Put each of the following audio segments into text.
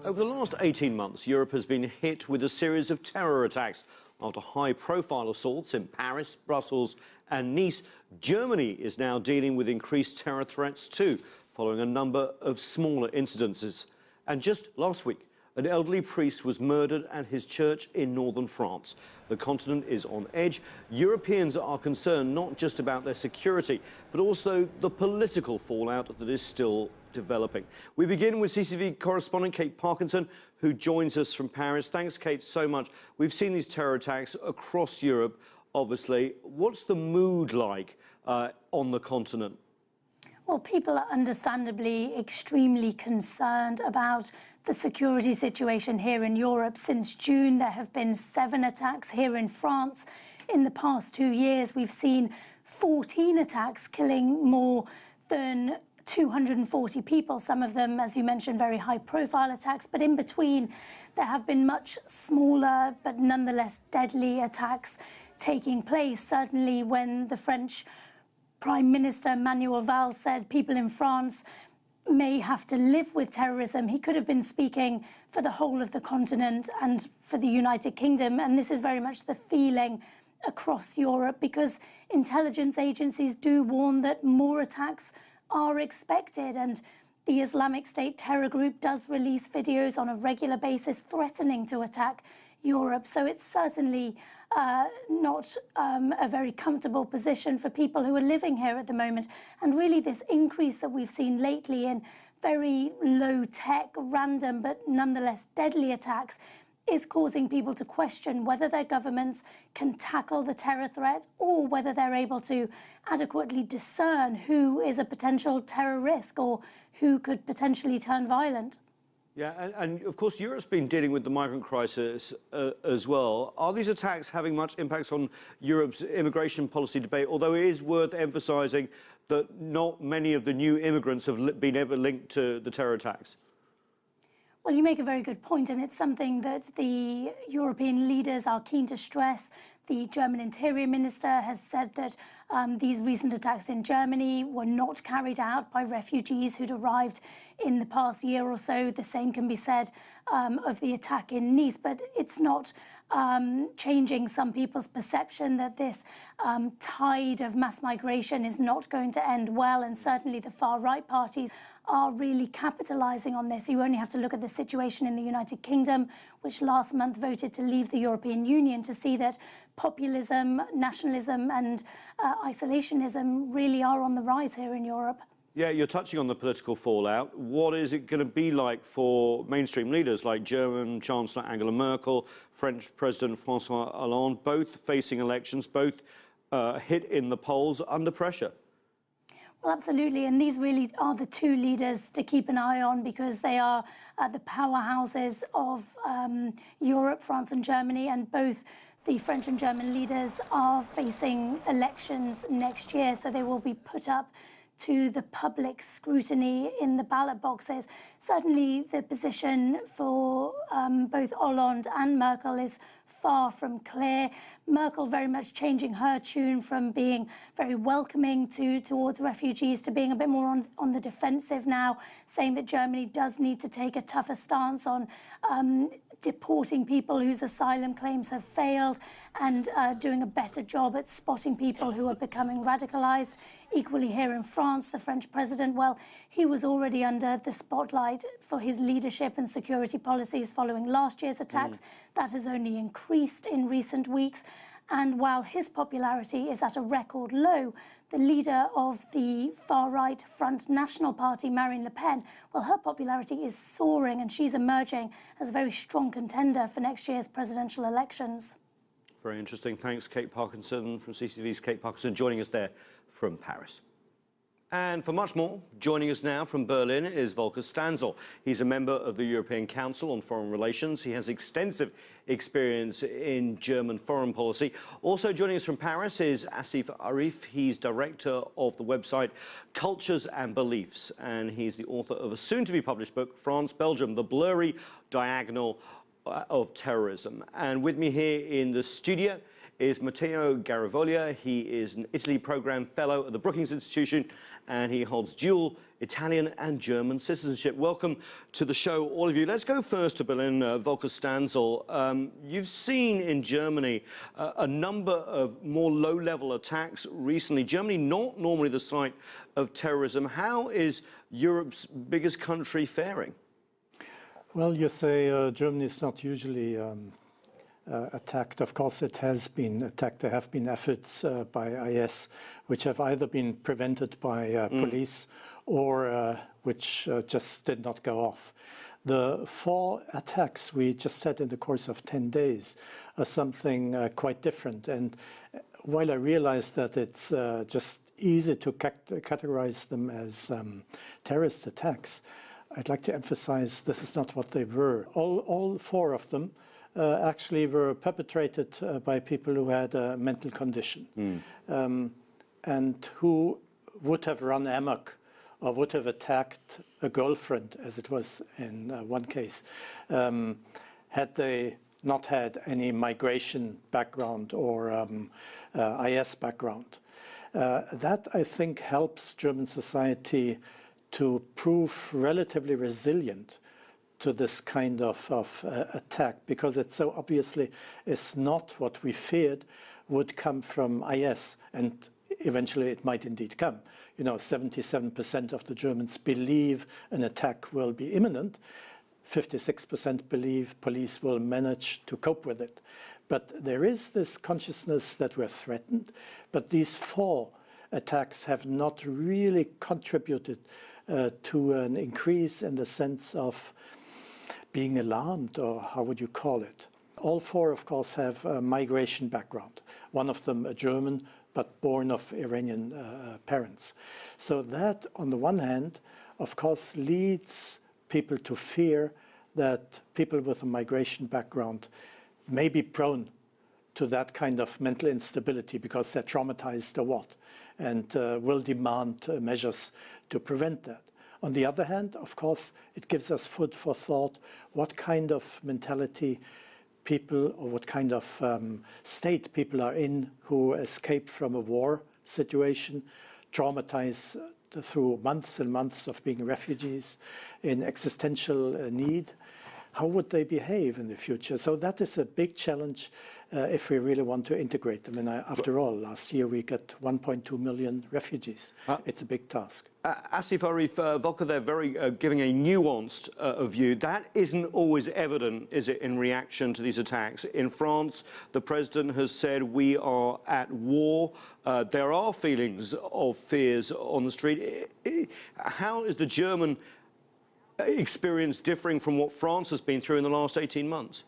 Over the last 18 months, Europe has been hit with a series of terror attacks. After high-profile assaults in Paris, Brussels and Nice, Germany is now dealing with increased terror threats too, following a number of smaller incidences. And just last week, an elderly priest was murdered at his church in northern France. The continent is on edge. Europeans are concerned not just about their security, but also the political fallout that is still developing. We begin with CCTV correspondent Kate Parkinson, who joins us from Paris. Thanks, Kate, so much. We've seen these terror attacks across Europe, obviously. What's the mood like on the continent? Well, people are understandably extremely concerned about the security situation here in Europe. Since June, there have been 7 attacks here in France. In the past 2 years, we've seen 14 attacks, killing more than 240 people, some of them, as you mentioned, very high-profile attacks. But in between, there have been much smaller but nonetheless deadly attacks taking place. Certainly when the French Prime Minister Manuel Valls said people in France may have to live with terrorism, he could have been speaking for the whole of the continent and for the United Kingdom. And this is very much the feeling across Europe, because intelligence agencies do warn that more attacks are expected, and the Islamic State terror group does release videos on a regular basis threatening to attack Europe. So it's certainly not a very comfortable position for people who are living here at the moment. And really this increase that we've seen lately in very low-tech, random but nonetheless deadly attacks is causing people to question whether their governments can tackle the terror threat or whether they're able to adequately discern who is a potential terror risk or who could potentially turn violent. Yeah, and of course Europe's been dealing with the migrant crisis as well. Are these attacks having much impact on Europe's immigration policy debate, although it is worth emphasising that not many of the new immigrants have been ever linked to the terror attacks? Well, you make a very good point, and it's something that the European leaders are keen to stress. The German Interior Minister has said that these recent attacks in Germany were not carried out by refugees who'd arrived in the past year or so. The same can be said of the attack in Nice, but it's not changing some people's perception that this tide of mass migration is not going to end well, and certainly the far-right parties are really capitalising on this. You only have to look at the situation in the United Kingdom, which last month voted to leave the European Union, to see that populism, nationalism and isolationism really are on the rise here in Europe. Yeah, you're touching on the political fallout. What is it going to be like for mainstream leaders like German Chancellor Angela Merkel, French President François Hollande, both facing elections, both hit in the polls, under pressure? Well, absolutely, and these really are the two leaders to keep an eye on, because they are the powerhouses of Europe, France and Germany, and both the French and German leaders are facing elections next year, so they will be put up to the public scrutiny in the ballot boxes. Certainly the position for both Hollande and Merkel is far from clear. Merkel very much changing her tune from being very welcoming towards refugees to being a bit more on the defensive now, saying that Germany does need to take a tougher stance on deporting people whose asylum claims have failed, and doing a better job at spotting people who are becoming radicalised. Equally here in France, the French president, well, he was already under the spotlight for his leadership and security policies following last year's attacks. That has only increased in recent weeks. And while his popularity is at a record low, the leader of the far-right Front National Party, Marine Le Pen, well, her popularity is soaring, and she's emerging as a very strong contender for next year's presidential elections. Very interesting. Thanks, Kate Parkinson from CCTV's Kate Parkinson, joining us there from Paris. And for much more, joining us now from Berlin is Volker Stanzel. He's a member of the European Council on Foreign Relations. He has extensive experience in German foreign policy. Also joining us from Paris is Asif Arif. He's director of the website Cultures and Beliefs, and he's the author of a soon-to-be-published book, France, Belgium, The Blurry Diagonal of Terrorism. And with me here in the studio is Matteo Garavoglia. He is an Italy Programme Fellow at the Brookings Institution, and he holds dual Italian and German citizenship. Welcome to the show, all of you. Let's go first to Berlin, Volker Stanzel. You've seen in Germany a number of more low-level attacks recently. Germany not normally the site of terrorism. How is Europe's biggest country faring? Well, you say Germany is not usually attacked. Of course, it has been attacked. There have been efforts by IS which have either been prevented by police or which just did not go off. The 4 attacks we just had in the course of 10 days are something quite different. And while I realize that it's just easy to categorize them as terrorist attacks, I'd like to emphasize this is not what they were. All 4 of them actually were perpetrated by people who had a mental condition and who would have run amok or would have attacked a girlfriend, as it was in one case, had they not had any migration background or IS background. That, I think, helps German society to prove relatively resilient to this kind of attack, because it so obviously is not what we feared would come from IS, and eventually it might indeed come. You know, 77% of the Germans believe an attack will be imminent. 56% believe police will manage to cope with it. But there is this consciousness that we're threatened, but these 4 attacks have not really contributed to an increase in the sense of being alarmed, or how would you call it? All 4, of course, have a migration background. One of them a German, but born of Iranian parents. So that, on the one hand, of course, leads people to fear that people with a migration background may be prone to that kind of mental instability because they're traumatized or what, and will demand measures to prevent that. On the other hand, of course, it gives us food for thought what kind of mentality people, or what kind of state people are in who escape from a war situation, traumatized through months and months of being refugees in existential need. How would they behave in the future? So that is a big challenge if we really want to integrate them. And after all, last year we got 1.2 million refugees. It's a big task. Asif Arif, Volker, they're giving a nuanced view. That isn't always evident, is it, in reaction to these attacks? In France, the president has said we are at war. There are feelings of fears on the street. How is the German experience differing from what France has been through in the last 18 months?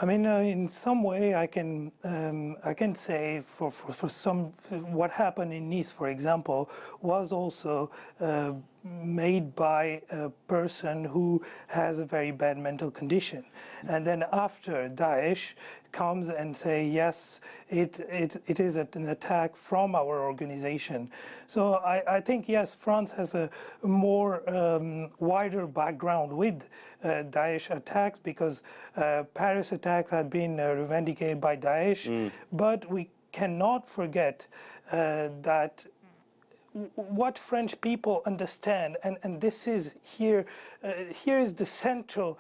I mean, in some way, I can say for some, what happened in Nice, for example, was also made by a person who has a very bad mental condition, and then after Daesh comes and say yes, it is an attack from our organization. So I think yes, France has a more wider background with Daesh attacks, because Paris attacks have been revendicated by Daesh, but we cannot forget that what French people understand, and this is here is the central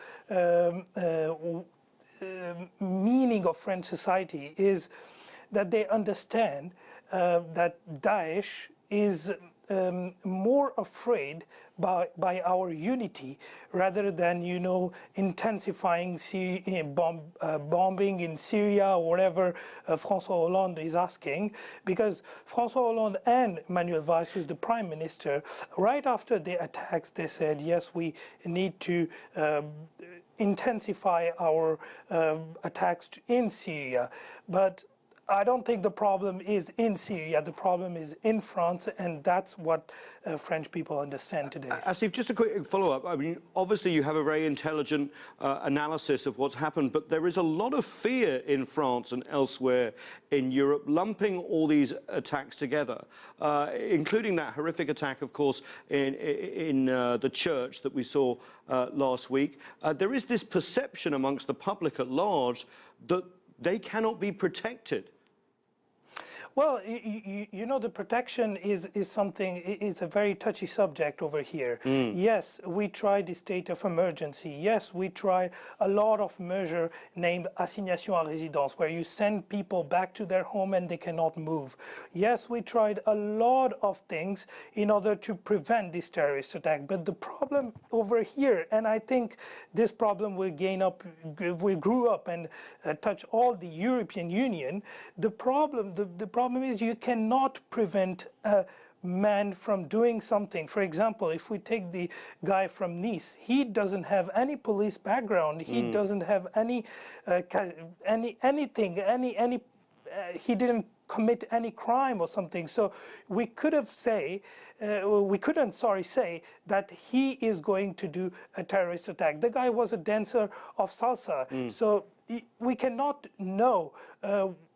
meaning of French society, is that they understand that Daesh is more afraid by our unity rather than, you know, intensifying bombing in Syria or whatever François Hollande is asking. Because François Hollande and Manuel Valls, who's the prime minister, right after the attacks, they said, yes, we need to intensify our attacks in Syria. But I don't think the problem is in Syria. The problem is in France, and that's what French people understand today. Asif, just a quick follow-up. I mean, obviously you have a very intelligent analysis of what's happened, but there is a lot of fear in France and elsewhere in Europe, lumping all these attacks together, including that horrific attack, of course, in the church that we saw last week. There is this perception amongst the public at large that they cannot be protected. Well, you know, the protection is something, is a very touchy subject over here. Yes, we tried the state of emergency. Yes, we tried a lot of measures named assignation à résidence, where you send people back to their home and they cannot move. Yes, we tried a lot of things in order to prevent this terrorist attack. But the problem over here, and I think this problem will grew up and touch all the European Union. The problem is you cannot prevent a man from doing something. For example, if we take the guy from Nice, he doesn't have any police background. He doesn't have any anything. He didn't commit any crime or something. So we couldn't say that he is going to do a terrorist attack. The guy was a dancer of salsa. So we cannot know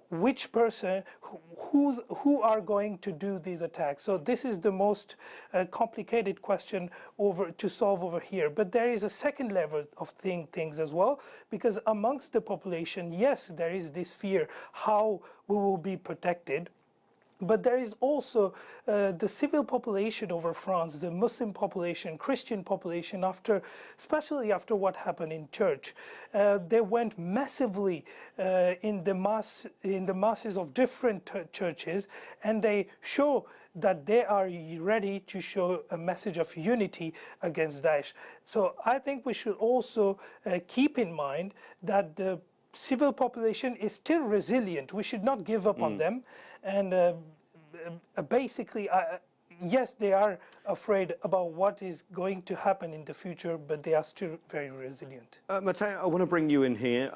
which person, who are going to do these attacks. So this is the most complicated question to solve over here. But there is a second level of things as well, because amongst the population, yes, there is this fear how we will be protected. But there is also the civil population over France, the Muslim population, Christian population, especially after what happened in church. They went massively in the masses of different churches, and they show that they are ready to show a message of unity against Daesh. So I think we should also keep in mind that the civil population is still resilient. We should not give up on them. And basically, yes, they are afraid about what is going to happen in the future, but they are still very resilient. Matteo, I want to bring you in here.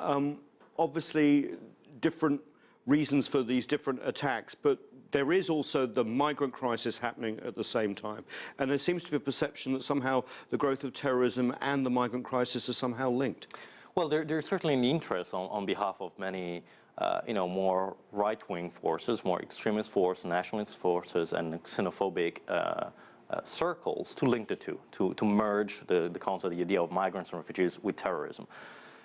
Obviously, different reasons for these different attacks, but there is also the migrant crisis happening at the same time. And there seems to be a perception that somehow the growth of terrorism and the migrant crisis are somehow linked. Well, there's certainly an interest on behalf of many, more right-wing forces, more extremist forces, nationalist forces, and xenophobic circles to link the two, to merge the concept, the idea of migrants and refugees with terrorism.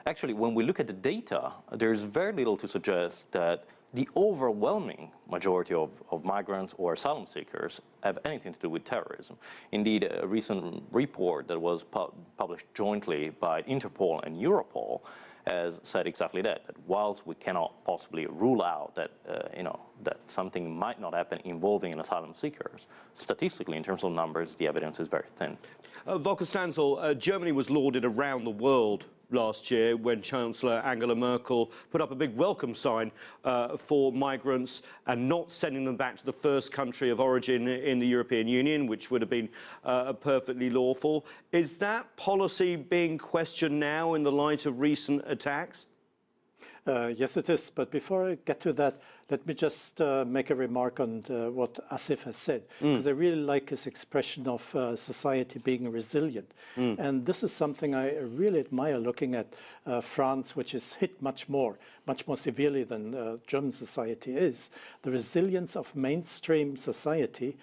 Actually, when we look at the data, there's very little to suggest that the overwhelming majority of migrants or asylum seekers have anything to do with terrorism. Indeed, a recent report that was published jointly by Interpol and Europol has said exactly that whilst we cannot possibly rule out that, that something might not happen involving asylum seekers, statistically, in terms of numbers, the evidence is very thin. Volker Stanzel, Germany was lauded around the world last year when Chancellor Angela Merkel put up a big welcome sign for migrants and not sending them back to the first country of origin in the European Union, which would have been perfectly lawful. Is that policy being questioned now in the light of recent attacks? Yes, it is. But before I get to that, let me just make a remark on what Asif has said, because I really like his expression of society being resilient. And this is something I really admire looking at France, which is hit much more severely than German society is. The resilience of mainstream society.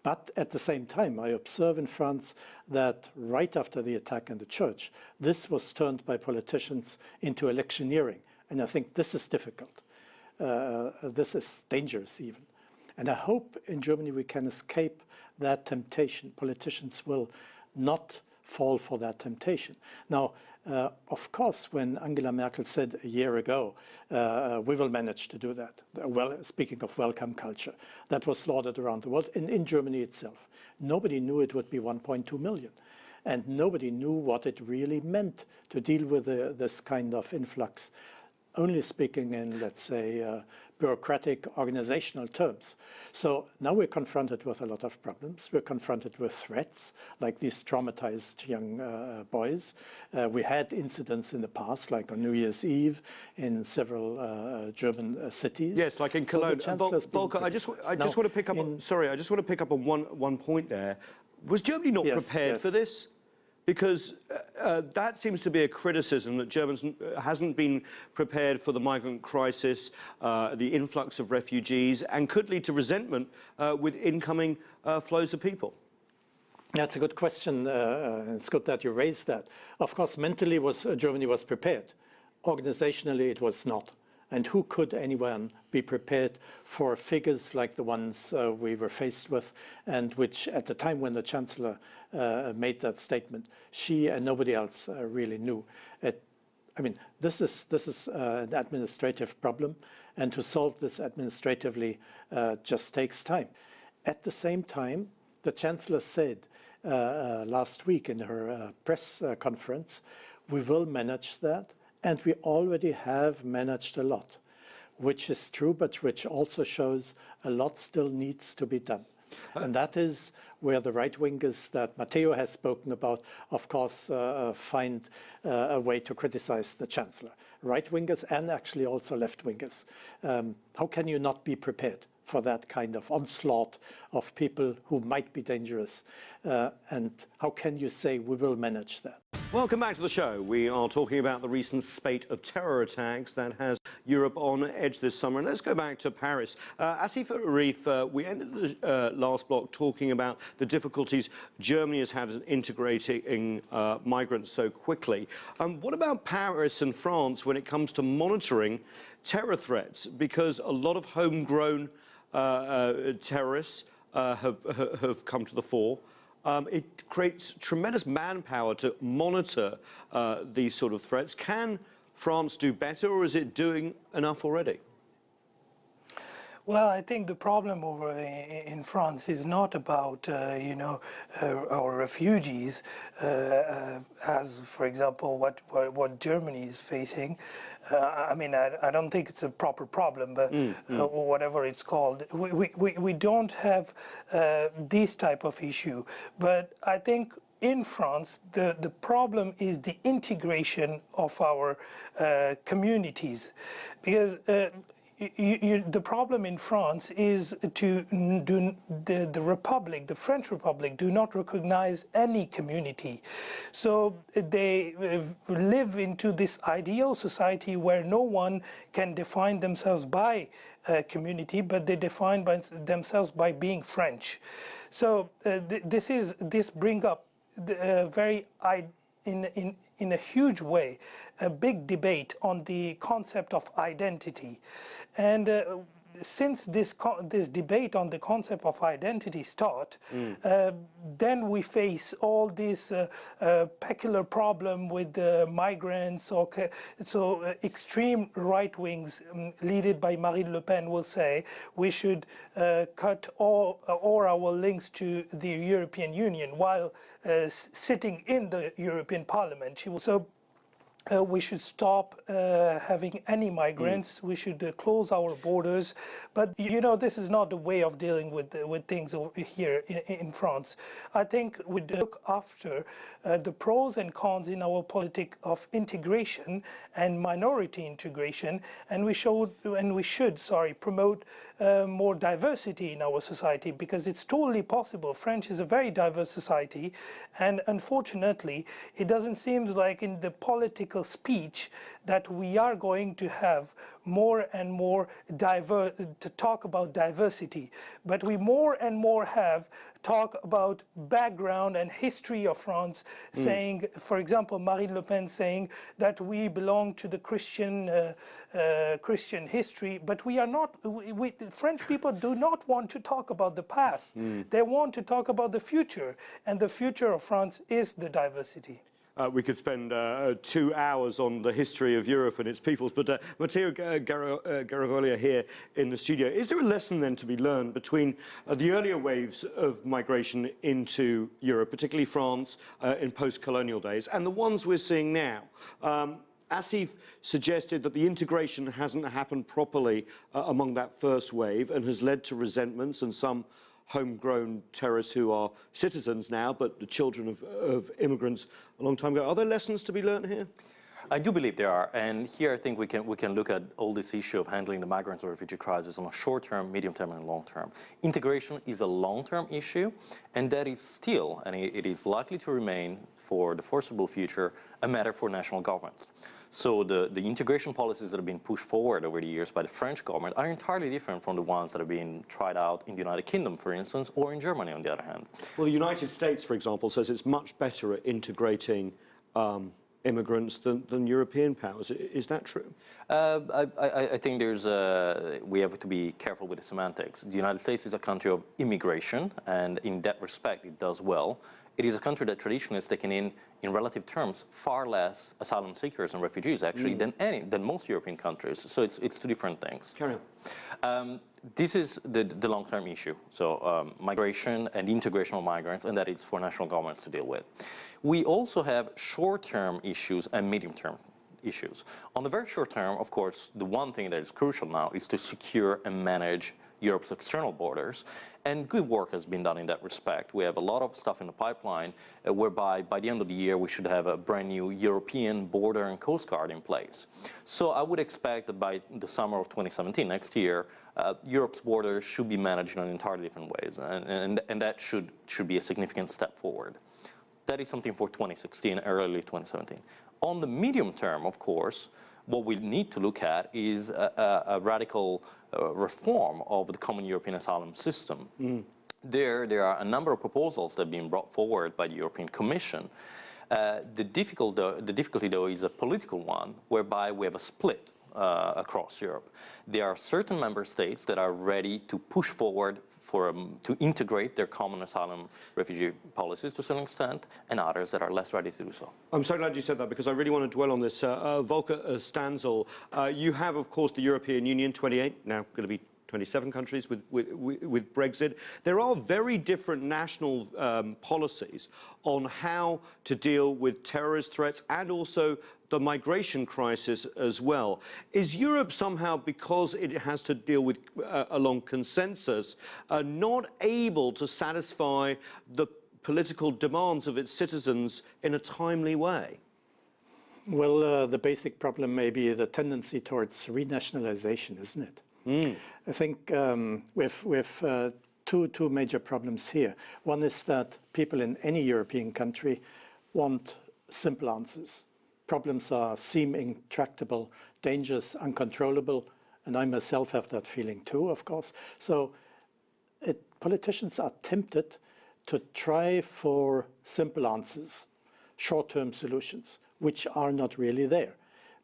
But at the same time, I observe in France that right after the attack on the church, this was turned by politicians into electioneering. And I think this is difficult. This is dangerous even. And I hope in Germany we can escape that temptation. Politicians will not fall for that temptation. Now, of course, when Angela Merkel said a year ago, we will manage to do that. Well, speaking of welcome culture, that was lauded around the world. And in Germany itself, nobody knew it would be 1.2 million. And nobody knew what it really meant to deal with this kind of influx. Only speaking in, let's say, bureaucratic organizational terms. So now we're confronted with a lot of problems. We're confronted with threats, like these traumatized young boys. We had incidents in the past, like on New Year's Eve in several German cities. Yes, like in Cologne. Volker, I just want to pick up. I just want to pick up on one point there. Was Germany not prepared for this? Because that seems to be a criticism that Germany hasn't been prepared for the migrant crisis, the influx of refugees, and could lead to resentment with incoming flows of people. That's a good question. It's good that you raised that. Of course, mentally Germany was prepared. Organizationally, it was not. And who could anyone be prepared for figures like the ones we were faced with, and which at the time when the Chancellor made that statement, she and nobody else really knew. I mean, this is an administrative problem, and to solve this administratively just takes time. At the same time, the Chancellor said last week in her press conference, we will manage that, and we already have managed a lot, which is true, but which also shows a lot still needs to be done. And that is where the right-wingers that Matteo has spoken about, of course, find a way to criticize the Chancellor. Right-wingers and actually also left-wingers. How can you not be prepared for that kind of onslaught of people who might be dangerous? And how can you say we will manage that? Welcome back to the show. We are talking about the recent spate of terror attacks that has Europe on edge this summer. And let's go back to Paris. Asif Arif, we ended the last block talking about the difficulties Germany has had in integrating migrants so quickly. What about Paris and France when it comes to monitoring terror threats? Because a lot of homegrown terrorists have come to the fore. It creates tremendous manpower to monitor these sort of threats. Can France do better, or is it doing enough already? Well, I think the problem over in France is not about, our refugees, as, for example, what Germany is facing. I mean, I don't think it's a proper problem, but whatever it's called, we don't have this type of issue. But I think in France, the problem is the integration of our communities, because the problem in France is the Republic, the French Republic, do not recognize any community. So they live into this ideal society where no one can define themselves by community, but they define themselves by being French. So this brings up in a huge way, a big debate on the concept of identity. And since this debate on the concept of identity start, then we face all this peculiar problem with the migrants. So extreme right wings, led by Marine Le Pen, will say we should cut all our links to the European Union while sitting in the European Parliament. She will so. We should stop having any migrants. We should close our borders. But this is not the way of dealing with things over here in France. I think we look after the pros and cons in our politic of integration and minority integration, and we should promote more diversity in our society, because it's totally possible. French is a very diverse society, and unfortunately, it doesn't seem like in the political speech that we are going to have more and more to talk about diversity, but we more and more have talk about background and history of France, saying, for example, Marine Le Pen saying that we belong to the Christian history, but we are not. French people do not want to talk about the past. They want to talk about the future, and the future of France is the diversity. We could spend 2 hours on the history of Europe and its peoples, but Matteo Garavoglia here in the studio. Is there a lesson then to be learned between the earlier waves of migration into Europe, particularly France in post-colonial days, and the ones we're seeing now? Asif suggested that the integration hasn't happened properly among that first wave and has led to resentments and some homegrown terrorists who are citizens now, but the children of immigrants a long time ago. Are there lessons to be learned here? I do believe there are, and here I think we can look at all this issue of handling the migrants or refugee crisis on a short-term, medium-term, and long-term. Integration is a long-term issue, and that is still, and it is likely to remain for the foreseeable future, a matter for national governments. So the integration policies that have been pushed forward over the years by the French government are entirely different from the ones that are being tried out in the United Kingdom, for instance, or in Germany, on the other hand. Well, the United States, for example, says it's much better at integrating immigrants than European powers. Is that true? I think we have to be careful with the semantics. The United States is a country of immigration, and in that respect, it does well. It is a country that traditionally has taken in relative terms, far less asylum seekers and refugees, actually, than most European countries. So it's two different things. Carry on. This is the long-term issue. So migration and integration of migrants, and that is for national governments to deal with. We also have short-term issues and medium-term issues. On the very short term, of course, the one thing that is crucial now is to secure and manage Europe's external borders, and good work has been done in that respect. We have a lot of stuff in the pipeline whereby by the end of the year we should have a brand new European border and coast guard in place. So I would expect that by the summer of 2017, next year, Europe's borders should be managed in entirely different ways, and that should be a significant step forward. That is something for 2016, early 2017. On the medium term, of course, what we need to look at is a radical reform of the common European asylum system. There are a number of proposals that have been brought forward by the European Commission. The difficulty, though, is a political one, whereby we have a split across Europe. There are certain member states that are ready to push forward to integrate their common asylum refugee policies to a certain extent, and others that are less ready to do so. I'm so glad you said that, because I really want to dwell on this. Volker Stanzel, you have, of course, the European Union, 28, now going to be 27 countries with Brexit. There are very different national policies on how to deal with terrorist threats and also the migration crisis as well. Is Europe somehow, because it has to deal with along consensus, not able to satisfy the political demands of its citizens in a timely way? Well, the basic problem may be the tendency towards renationalization, isn't it? I think we've two major problems here. One is that people in any European country want simple answers. Problems seem intractable, dangerous, uncontrollable, and I myself have that feeling too, of course. So politicians are tempted to try for simple answers, short-term solutions, which are not really there.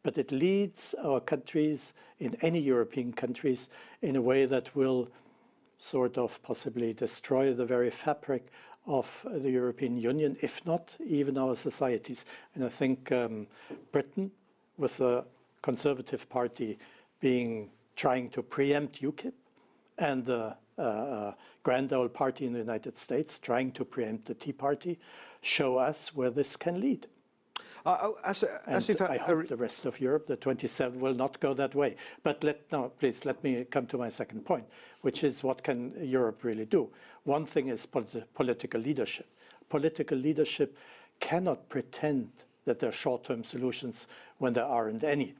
But it leads our countries, in any European countries, in a way that will sort of possibly destroy the very fabric of the European Union, if not even our societies. And I think Britain, with the Conservative Party trying to preempt UKIP, and the grand old party in the United States trying to preempt the Tea Party, show us where this can lead. I hope the rest of Europe, the 27, will not go that way. But please let me come to my second point, which is what can Europe really do? One thing is political leadership. Political leadership cannot pretend that there are short-term solutions when there aren't any.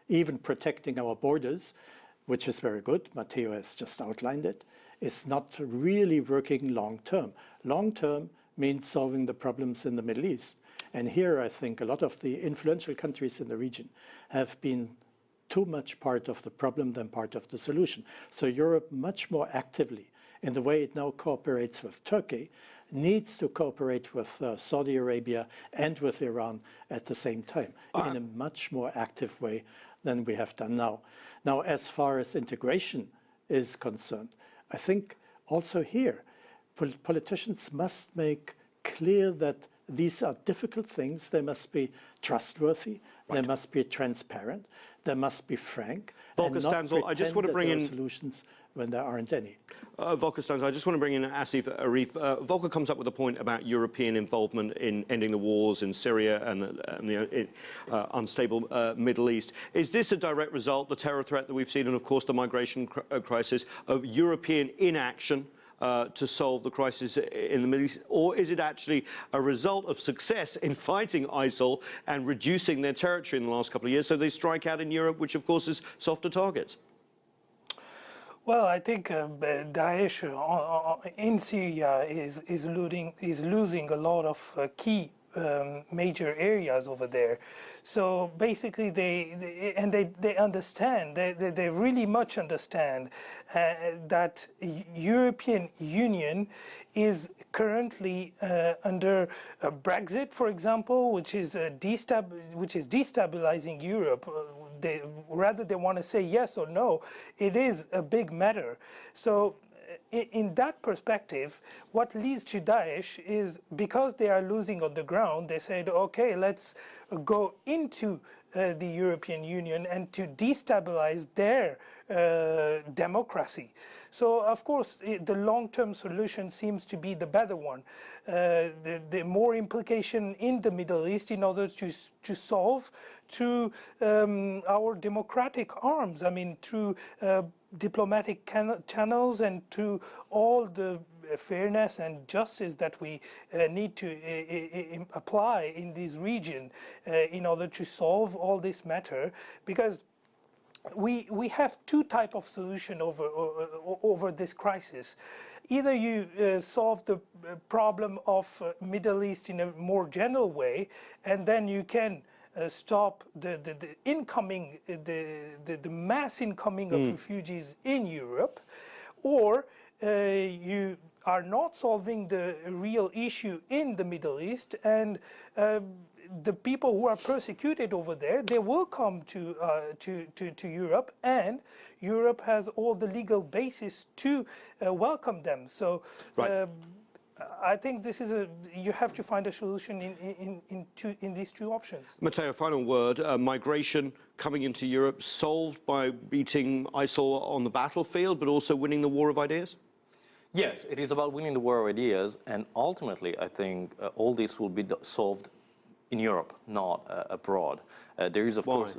Even protecting our borders, which is very good, Matteo has just outlined it, is not really working long-term. Long-term means solving the problems in the Middle East. And here, I think a lot of the influential countries in the region have been too much part of the problem than part of the solution. So Europe, much more actively, in the way it now cooperates with Turkey, needs to cooperate with Saudi Arabia and with Iran at the same time, in a much more active way than we have done now. Now, as far as integration is concerned, I think also here, politicians must make clear that these are difficult things. They must be trustworthy. Right. They must be transparent. They must be frank. Volker Stanzel, I just want to bring in solutions when there aren't any. Volker Stanzel, I just want to bring in Asif Arif. Volker comes up with a point about European involvement in ending the wars in Syria and the unstable Middle East. Is this a direct result, the terror threat that we've seen, and of course the migration crisis, of European inaction to solve the crisis in the Middle East? Or is it actually a result of success in fighting ISIL and reducing their territory in the last couple of years, so they strike out in Europe, which of course is softer targets? Well, I think Daesh in Syria is losing a lot of key major areas over there. So basically, they understand, they really much understand that European Union is currently under Brexit, for example, which is destabilizing Europe. Rather they want to say yes or no, it is a big matter. So in that perspective, what leads to Daesh is because they are losing on the ground, they said, okay, let's go into the European Union and to destabilize their democracy. So, of course, the long-term solution seems to be the better one. The more implication in the Middle East in order to solve through our democratic arms, I mean, through diplomatic channels and through all the fairness and justice that we need to apply in this region in order to solve all this matter, because we have two types of solution over this crisis. Either you solve the problem of Middle East in a more general way, and then you can stop the incoming, the mass incoming of refugees in Europe, or you are not solving the real issue in the Middle East, and the people who are persecuted over there, they will come to Europe, and Europe has all the legal basis to welcome them. So. Right. I think this is you have to find a solution in these two options. Matteo, final word. Migration coming into Europe solved by beating ISIL on the battlefield, but also winning the war of ideas? Yes, it is about winning the war of ideas, and ultimately I think all this will be solved in Europe, not abroad. There is, of course,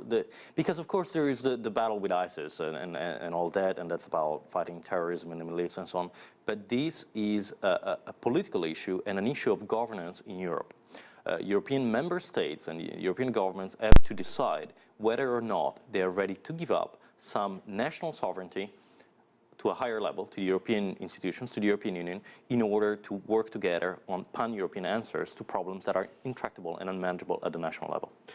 because of course there is the battle with ISIS and all that, and that's about fighting terrorism in the Middle East and so on. But this is a political issue and an issue of governance in Europe. European member states and European governments have to decide whether or not they are ready to give up some national sovereignty to a higher level, to the European institutions, to the European Union, in order to work together on pan-European answers to problems that are intractable and unmanageable at the national level.